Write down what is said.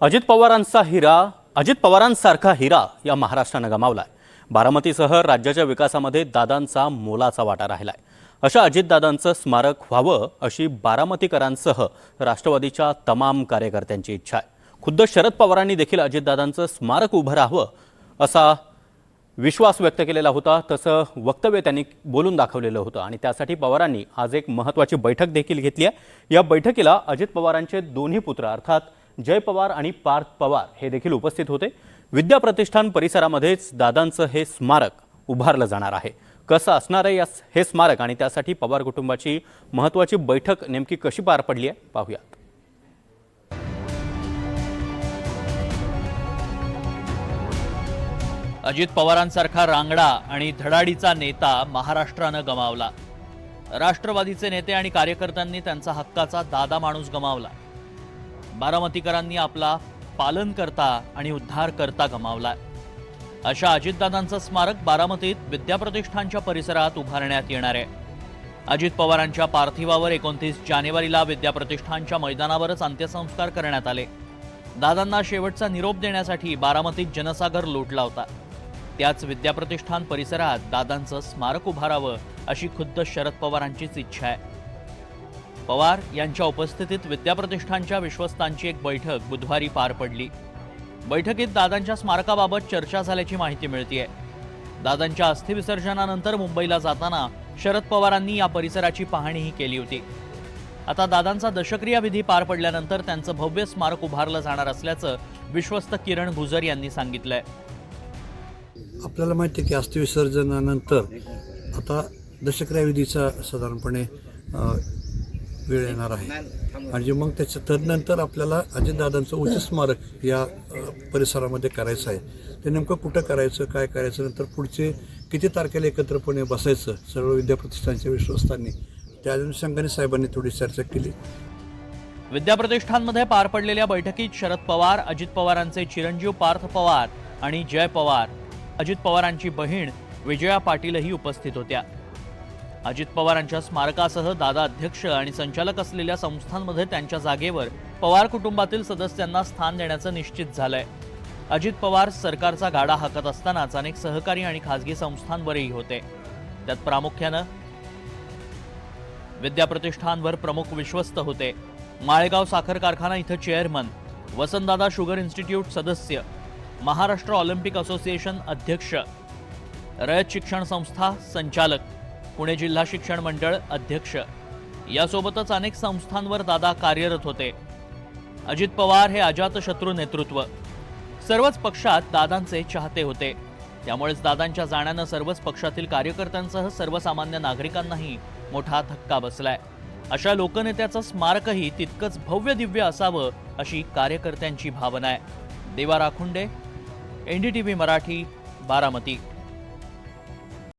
अजित पवारांसारखा हिरा या महाराष्ट्रानं गमावलाय। बारामतीसह राज्याच्या विकासामध्ये दादांचा मोलाचा वाटा राहिलाय। अशा अजितदादांचं स्मारक व्हावं अशी बारामतीकरांसह राष्ट्रवादीच्या तमाम कार्यकर्त्यांची इच्छा आहे। खुद्द शरद पवारांनी देखील अजितदादांचं स्मारक उभं राहावं असा विश्वास व्यक्त केलेला होता। तसं वक्तव्य त्यांनी बोलून दाखवलेलं होतं आणि त्यासाठी पवारांनी आज एक महत्त्वाची बैठक देखील घेतली आहे। या बैठकीला अजित पवारांचे दोन्ही पुत्र अर्थात जय पवार आणि पार्थ पवार हे देखील उपस्थित होते। विद्या प्रतिष्ठान परिसरामध्येच दादांचं हे स्मारक उभारलं जाणार आहे। कसं असणार आहे हे स्मारक आणि त्यासाठी पवार कुटुंबाची महत्त्वाची बैठक नेमकी कशी पार पडली आहे पाहूयात। अजित पवारांसारखा रांगडा आणि धडाडीचा नेता महाराष्ट्रानं गमावला। राष्ट्रवादीचे नेते आणि कार्यकर्त्यांनी त्यांचा हक्काचा दादा माणूस गमावला। बारामतीकरांनी आपला पालनकर्ता आणि उद्धारकर्ता गमावला। अशा अजितदादांचं स्मारक बारामतीत विद्या प्रतिष्ठानच्या परिसरात उभारण्यात येणार आहे। अजित पवारांच्या पार्थिवावर 29 जानेवारीला विद्या प्रतिष्ठानच्या मैदानावरच अंत्यसंस्कार करण्यात आले। दादांना शेवटचा निरोप देण्यासाठी बारामतीत जनसागर लोटला होता। त्याच विद्या प्रतिष्ठान परिसरात दादांचं स्मारक उभारावं अशी खुद्द शरद पवारांचीच इच्छा आहे। पवार यांच्या उपस्थितीत विद्या प्रतिष्ठानच्या विश्वस्तांची एक बैठक बुधवारी पार पडली। बैठकीत दादांच्या स्मारकाबाबत चर्चा झाल्याची माहिती मिळतेय। दादांच्या अस्थि विसर्जनानंतर मुंबईला जाताना शरद पवारांनी या परिसराची पाहणीही केली होती। आता दादांचा दशक्रिया विधी पार पडल्यानंतर त्यांचं भव्य स्मारक उभारलं जाणार असल्याचं विश्वस्त किरण गुजर यांनी सांगितलंय। आपल्याला माहिती आहे की अस्थि विसर्जनानंतर आता दशक्रिया विधीचा साधारणपणे वेळ येणार आहे आणि मग त्याच्या तदनंतर आपल्याला अजितदादांचं उच्च स्मारक या परिसरामध्ये करायचं आहे। ते नेमकं कुठं करायचं, काय करायचं, नंतर पुढचे किती तारखेला एकत्रपणे बसायचं सर्व विद्या प्रतिष्ठानच्या विश्वस्तांनी, त्या अनुषंगाने साहेबांनी थोडी चर्चा केली। विद्या प्रतिष्ठानमध्ये पार पडलेल्या बैठकीत शरद पवार, अजित पवारांचे चिरंजीव पार्थ पवार आणि जय पवार, अजित पवारांची बहीण विजया पाटीलही उपस्थित होत्या। अजित पवारांच्या स्मारकासह दादा अध्यक्ष आणि संचालक असलेल्या संस्थांमध्ये त्यांच्या जागेवर पवार कुटुंबातील सदस्यांना स्थान देण्याचं निश्चित झालंय। अजित पवार सरकारचा गाडा हाकत असतानाच अनेक सहकारी आणि खासगी संस्थांवरही होते। त्यात प्रामुख्यानं विद्या प्रतिष्ठानवर प्रमुख विश्वस्त होते। माळेगाव साखर कारखाना इथं चेअरमन, वसंतदादा शुगर इन्स्टिट्यूट सदस्य, महाराष्ट्र ऑलिम्पिक असोसिएशन अध्यक्ष, रयत शिक्षण संस्था संचालक, पुणे जिल्हा शिक्षण मंडळ अध्यक्ष यासोबतच अनेक संस्थांवर दादा कार्यरत होते। अजित पवार हे अजातशत्रू नेतृत्व, सर्वच पक्षात दादांचे चाहते होते। त्यामुळेच दादांच्या जाण्यानं सर्वच पक्षातील कार्यकर्त्यांसह सर्वसामान्य नागरिकांनाही मोठा धक्का बसलाय। अशा लोकनेत्याचं स्मारकही तितकंच भव्य दिव्य असावं अशी कार्यकर्त्यांची भावना आहे। देवा राखुंडे, NDTV मराठी, बारामती।